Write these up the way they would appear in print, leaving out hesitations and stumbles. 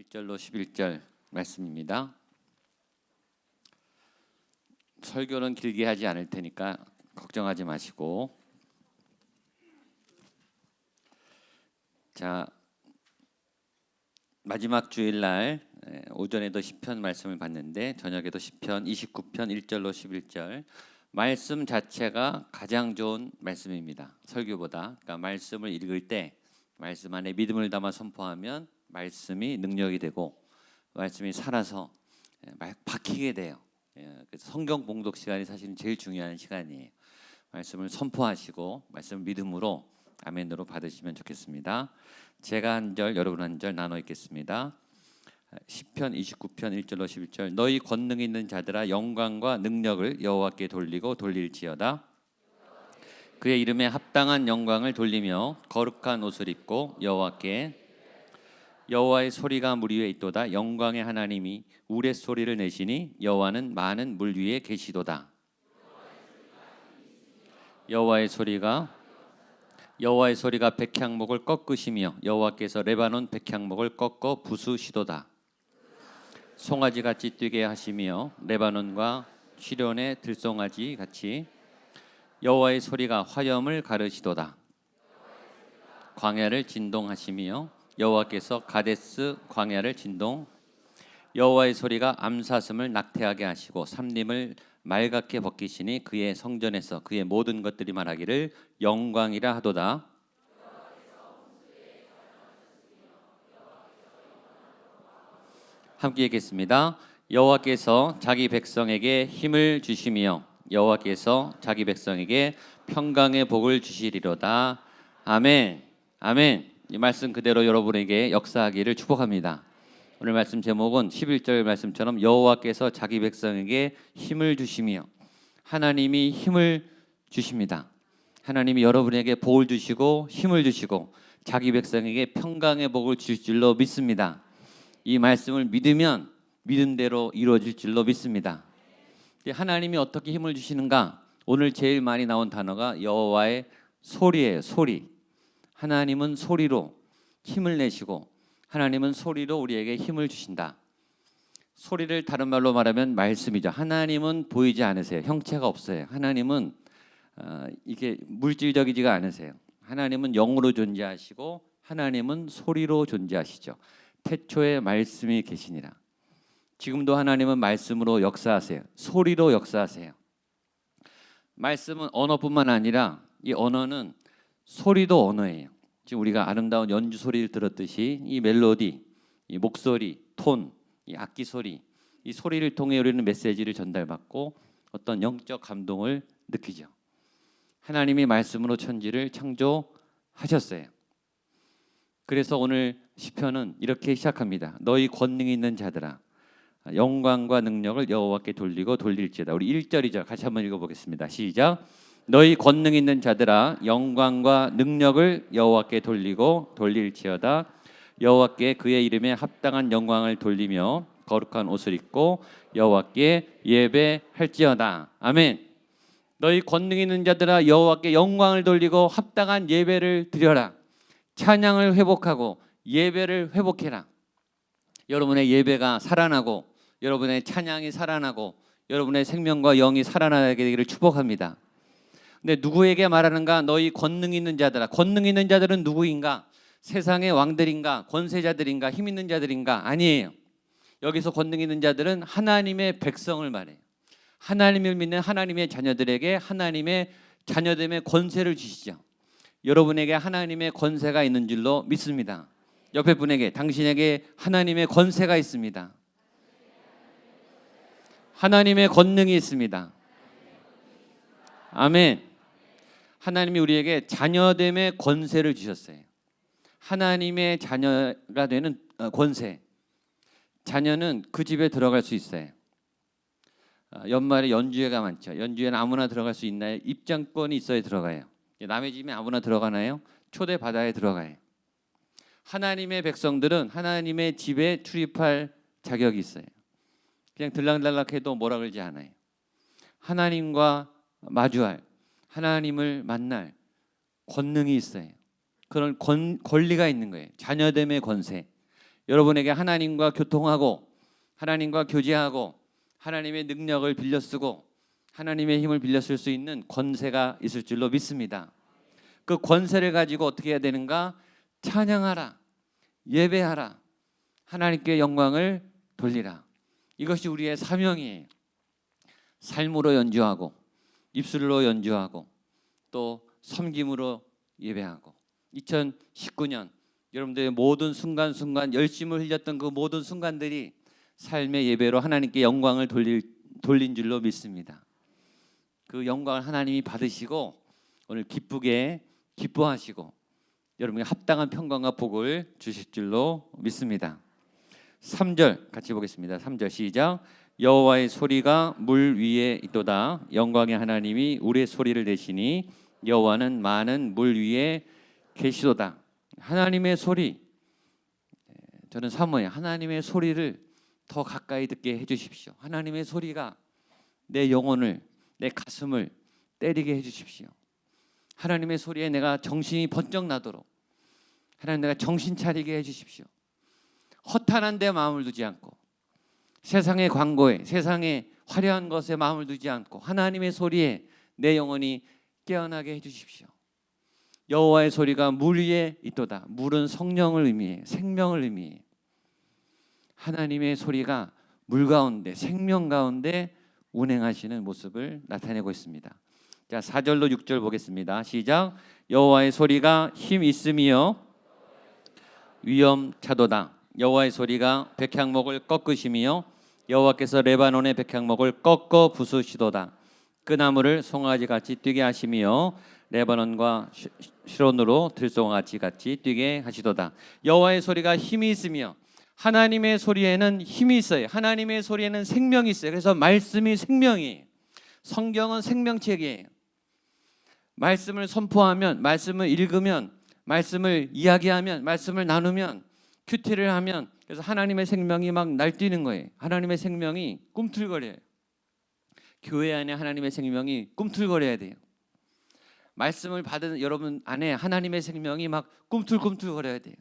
1절로 11절 말씀입니다. 설교는 길게 하지 않을 테니까 걱정하지 마시고, 자, 마지막 주일날 오전에도 시편 말씀을 봤는데 저녁에도 시편 29편 1절로 11절 말씀 자체가 가장 좋은 말씀입니다. 설교보다. 그러니까 말씀을 읽을 때 말씀 안에 믿음을 담아 선포하면 말씀이 능력이 되고 말씀이 살아서 박히게 돼요. 그래서 성경 봉독 시간이 사실은 제일 중요한 시간이에요. 말씀을 선포하시고 말씀을 믿음으로 아멘으로 받으시면 좋겠습니다. 제가 한 절, 여러분 한 절 나눠 읽겠습니다. 시편 29편 1절로 11절 너희 권능 있는 자들아 영광과 능력을 여호와께 돌리고 돌릴지어다. 그의 이름에 합당한 영광을 돌리며 거룩한 옷을 입고 여호와의 소리가 물 위에 있도다. 영광의 하나님이 우레소리를 내시니 여호와는 많은 물 위에 계시도다. 여호와의 소리가 백향목을 꺾으시며 여호와께서 레바논 백향목을 꺾어 부수시도다. 송아지같이 뛰게 하시며 레바논과 시련의 들송아지 같이 여호와의 소리가 화염을 가르시도다. 광야를 진동하시며 여호와께서 가데스 광야를 진동. 여호와의 소리가 암사슴을 낙태하게 하시고 삼림을 맑게 벗기시니 그의 성전에서 그의 모든 것들이 말하기를 영광이라 하도다. 함께 읽겠습니다. 여호와께서 자기 백성에게 힘을 주시며 여호와께서 자기 백성에게 평강의 복을 주시리로다. 아멘. 아멘. 이 말씀 그대로 여러분에게 역사하기를 축복합니다. 오늘 말씀 제목은 11절 말씀처럼 여호와께서 자기 백성에게 힘을 주시며, 하나님이 힘을 주십니다. 하나님이 여러분에게 복을 주시고 힘을 주시고 자기 백성에게 평강의 복을 주실 줄로 믿습니다. 이 말씀을 믿으면 믿음대로 이루어질 줄로 믿습니다. 하나님이 어떻게 힘을 주시는가? 오늘 제일 많이 나온 단어가 여호와의 소리예요. 소리. 하나님은 소리로 힘을 내시고 하나님은 소리로 우리에게 힘을 주신다. 소리를 다른 말로 말하면 말씀이죠. 하나님은 보이지 않으세요. 형체가 없어요. 하나님은 이게 물질적이지가 않으세요. 하나님은 영으로 존재하시고 하나님은 소리로 존재하시죠. 태초에 말씀이 계시니라. 지금도 하나님은 말씀으로 역사하세요. 소리로 역사하세요. 말씀은 언어뿐만 아니라 이 언어는 소리도 언어예요. 지금 우리가 아름다운 연주 소리를 들었듯이 이 멜로디, 이 목소리, 톤, 이 악기 소리, 이 소리를 통해 우리는 메시지를 전달받고 어떤 영적 감동을 느끼죠. 하나님이 말씀으로 천지를 창조하셨어요. 그래서 오늘 시편은 이렇게 시작합니다. 너희 권능 있는 자들아 영광과 능력을 여호와께 돌리고 돌릴지어다. 우리 1절이죠. 같이 한번 읽어보겠습니다. 시작. 너희 권능 있는 자들아 영광과 능력을 여호와께 돌리고 돌릴지어다. 여호와께 그의 이름에 합당한 영광을 돌리며 거룩한 옷을 입고 여호와께 예배할지어다. 아멘. 너희 권능 있는 자들아 여호와께 영광을 돌리고 합당한 예배를 드려라. 찬양을 회복하고 예배를 회복해라. 여러분의 예배가 살아나고 여러분의 찬양이 살아나고 여러분의 생명과 영이 살아나게 되기를 축복합니다. 근데 누구에게 말하는가? 너희 권능 있는 자들아. 권능 있는 자들은 누구인가? 세상의 왕들인가? 권세자들인가? 힘 있는 자들인가? 아니에요. 여기서 권능 있는 자들은 하나님의 백성을 말해요. 하나님을 믿는 하나님의 자녀들에게 하나님의 자녀됨의 권세를 주시죠. 여러분에게 하나님의 권세가 있는 줄로 믿습니다. 옆에 분에게 당신에게 하나님의 권세가 있습니다. 하나님의 권능이 있습니다. 아멘. 하나님이 우리에게 자녀됨의 권세를 주셨어요. 하나님의 자녀가 되는 권세. 자녀는 그 집에 들어갈 수 있어요. 연말에 연주회가 많죠. 연주회는 아무나 들어갈 수 있나요? 입장권이 있어야 들어가요. 남의 집에 아무나 들어가나요? 초대받아야 들어가요. 하나님의 백성들은 하나님의 집에 출입할 자격이 있어요. 그냥 들락달락해도 뭐라 그러지 않아요. 하나님과 마주할, 하나님을 만날 권능이 있어요. 그런 권리가 있는 거예요. 자녀됨의 권세. 여러분에게 하나님과 교통하고 하나님과 교제하고 하나님의 능력을 빌려 쓰고 하나님의 힘을 빌려 쓸 수 있는 권세가 있을 줄로 믿습니다. 그 권세를 가지고 어떻게 해야 되는가? 찬양하라, 예배하라, 하나님께 영광을 돌리라. 이것이 우리의 사명이에요. 삶으로 연주하고 입술로 연주하고 또 섬김으로 예배하고 2019년 여러분들의 모든 순간순간 열심을 흘렸던 그 모든 순간들이 삶의 예배로 하나님께 영광을 돌린 줄로 믿습니다. 그 영광을 하나님이 받으시고 오늘 기쁘게 기뻐하시고 여러분에게 합당한 평강과 복을 주실 줄로 믿습니다. 3절 같이 보겠습니다. 3절 시작. 여호와의 소리가 물 위에 있도다. 영광의 하나님이 우리의 소리를 내시니 여호와는 많은 물 위에 계시도다. 하나님의 소리, 저는 사모해요. 하나님의 소리를 더 가까이 듣게 해주십시오. 하나님의 소리가 내 영혼을, 내 가슴을 때리게 해주십시오. 하나님의 소리에 내가 정신이 번쩍 나도록 하나님 내가 정신 차리게 해주십시오. 허탄한 데 마음을 두지 않고 세상의 광고에 세상의 화려한 것에 마음을 두지 않고 하나님의 소리에 내 영혼이 깨어나게 해주십시오. 여호와의 소리가 물 위에 있도다. 물은 성령을 의미해요. 생명을 의미해요. 하나님의 소리가 물 가운데 생명 가운데 운행하시는 모습을 나타내고 있습니다. 자, 4절로 6절 보겠습니다. 시작. 여호와의 소리가 힘 있음이요 위엄차도다. 여호와의 소리가 백향목을 꺾으시며 여호와께서 레바논의 백향목을 꺾어 부수시도다. 그 나무를 송아지같이 뛰게 하시며 레바논과 시론으로 들송아지같이 뛰게 하시도다. 여호와의 소리가 힘이 있으며 하나님의 소리에는 힘이 있어요. 하나님의 소리에는 생명이 있어요. 그래서 말씀이 생명이에요. 성경은 생명책이에요. 말씀을 선포하면, 말씀을 읽으면, 말씀을 이야기하면, 말씀을 나누면, 큐티를 하면 그래서 하나님의 생명이 막 날뛰는 거예요. 하나님의 생명이 꿈틀거려요. 교회 안에 하나님의 생명이 꿈틀거려야 돼요. 말씀을 받은 여러분 안에 하나님의 생명이 막 꿈틀꿈틀거려야 돼요.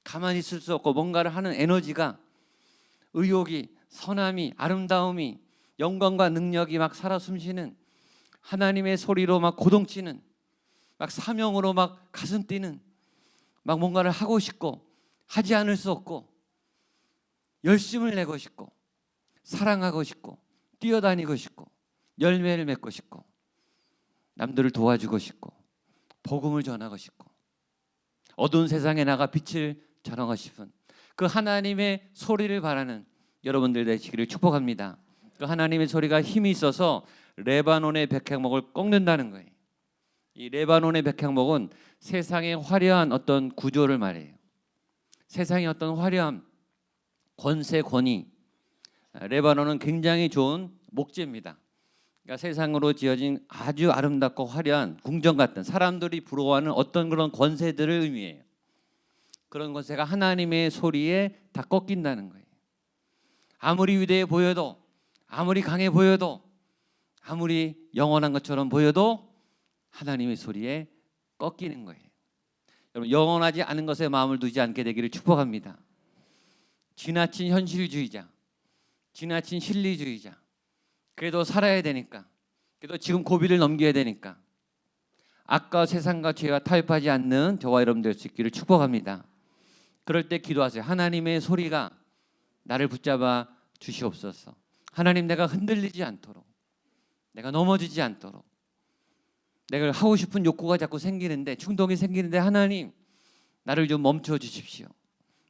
가만히 있을 수 없고 뭔가를 하는 에너지가, 의욕이, 선함이, 아름다움이, 영광과 능력이 막 살아 숨쉬는, 하나님의 소리로 막 고동치는, 막 사명으로 막 가슴 뛰는, 막 뭔가를 하고 싶고 하지 않을 수 없고 열심을 내고 싶고 사랑하고 싶고 뛰어다니고 싶고 열매를 맺고 싶고 남들을 도와주고 싶고 복음을 전하고 싶고 어두운 세상에 나가 빛을 전하고 싶은 그 하나님의 소리를 바라는 여러분들 되시기를 축복합니다. 그 하나님의 소리가 힘이 있어서 레바논의 백향목을 꺾는다는 거예요. 이 레바논의 백향목은 세상의 화려한 어떤 구조를 말해요. 세상의 어떤 화려함, 권세, 권위. 레바논은 굉장히 좋은 목재입니다. 그러니까 세상으로 지어진 아주 아름답고 화려한 궁전 같은 사람들이 부러워하는 어떤 그런 권세들을 의미해요. 그런 권세가 하나님의 소리에 다 꺾인다는 거예요. 아무리 위대해 보여도, 아무리 강해 보여도, 아무리 영원한 것처럼 보여도 하나님의 소리에 꺾이는 거예요. 여러분, 영원하지 않은 것에 마음을 두지 않게 되기를 축복합니다. 지나친 현실주의자, 지나친 실리주의자, 그래도 살아야 되니까, 그래도 지금 고비를 넘겨야 되니까 악과 세상과 죄와 타협하지 않는 저와 여러분 될 수 있기를 축복합니다. 그럴 때 기도하세요. 하나님의 소리가 나를 붙잡아 주시옵소서. 하나님, 내가 흔들리지 않도록, 내가 넘어지지 않도록, 내가 하고 싶은 욕구가 자꾸 생기는데, 충동이 생기는데 하나님 나를 좀 멈춰 주십시오.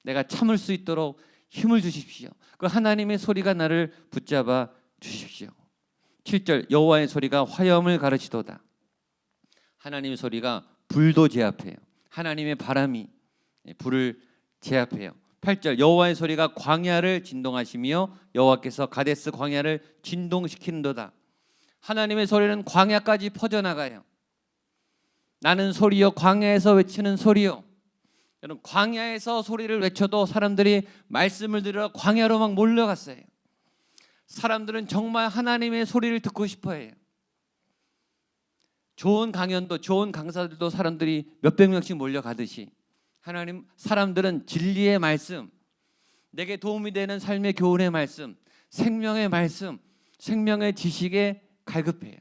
내가 참을 수 있도록 힘을 주십시오. 그 하나님의 소리가 나를 붙잡아 주십시오. 7절 여호와의 소리가 화염을 가르치도다. 하나님의 소리가 불도 제압해요. 하나님의 바람이 불을 제압해요. 8절 여호와의 소리가 광야를 진동하시며 여호와께서 가데스 광야를 진동시키는도다. 하나님의 소리는 광야까지 퍼져나가요. 나는 소리요 광야에서 외치는 소리요. 여러분, 광야에서 소리를 외쳐도 사람들이 말씀을 들으러 광야로 막 몰려갔어요. 사람들은 정말 하나님의 소리를 듣고 싶어해요. 좋은 강연도, 좋은 강사들도 사람들이 몇백 명씩 몰려가듯이 하나님, 사람들은 진리의 말씀, 내게 도움이 되는 삶의 교훈의 말씀, 생명의 말씀, 생명의 지식에 갈급해요.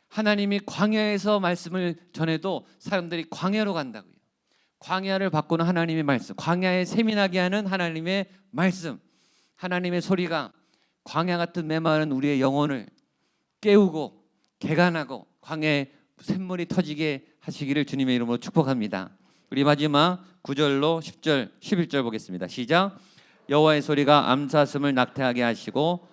하나님이 광야에서 말씀을 전해도 사람들이 광야로 간다고요. 광야를 바꾸는 하나님의 말씀, 광야에 세민하게 하는 하나님의 말씀, 하나님의 소리가 광야 같은 메마른 우리의 영혼을 깨우고 개간하고 광야에 샘물이 터지게 하시기를 주님의 이름으로 축복합니다. 우리 마지막 9절로 10절, 11절 보겠습니다. 시작. 여호와의 소리가 암사슴을 낙태하게 하시고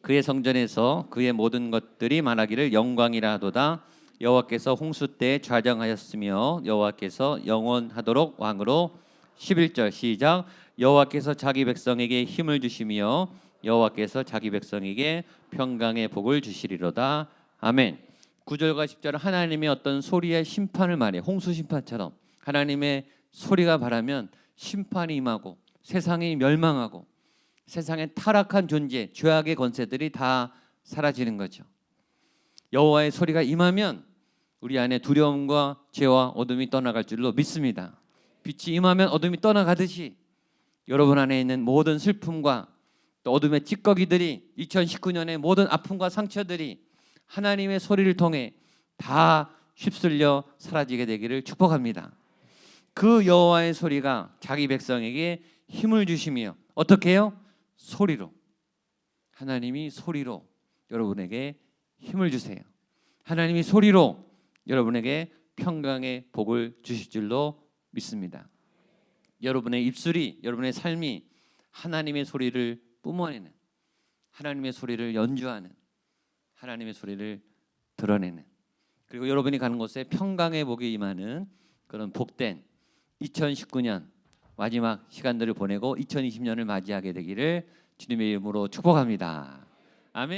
그의 성전에서 그의 모든 것들이 말하기를 영광이라 하도다. 여호와께서 홍수 때 좌정하였으며 여호와께서 영원하도록 왕으로. 11절 시작. 여호와께서 자기 백성에게 힘을 주시며 여호와께서 자기 백성에게 평강의 복을 주시리로다. 아멘. 9절과 10절은 하나님의 어떤 소리의 심판을 말해. 홍수 심판처럼 하나님의 소리가 바라면 심판이 임하고 세상이 멸망하고 세상의 타락한 존재, 죄악의 권세들이 다 사라지는 거죠. 여호와의 소리가 임하면 우리 안에 두려움과 죄와 어둠이 떠나갈 줄로 믿습니다. 빛이 임하면 어둠이 떠나가듯이 여러분 안에 있는 모든 슬픔과 또 어둠의 찌꺼기들이 2019년의 모든 아픔과 상처들이 하나님의 소리를 통해 다 휩쓸려 사라지게 되기를 축복합니다. 그 여호와의 소리가 자기 백성에게 힘을 주시며 어떻게 해요? 소리로. 하나님이 소리로 여러분에게 힘을 주세요. 하나님이 소리로 여러분에게 평강의 복을 주실 줄로 믿습니다. 여러분의 입술이, 여러분의 삶이 하나님의 소리를 뿜어내는, 하나님의 소리를 연주하는, 하나님의 소리를 드러내는, 그리고 여러분이 가는 곳에 평강의 복이 임하는 그런 복된 2019년 마지막 시간들을 보내고 2020년을 맞이하게 되기를 주님의 이름으로 축복합니다. 아멘.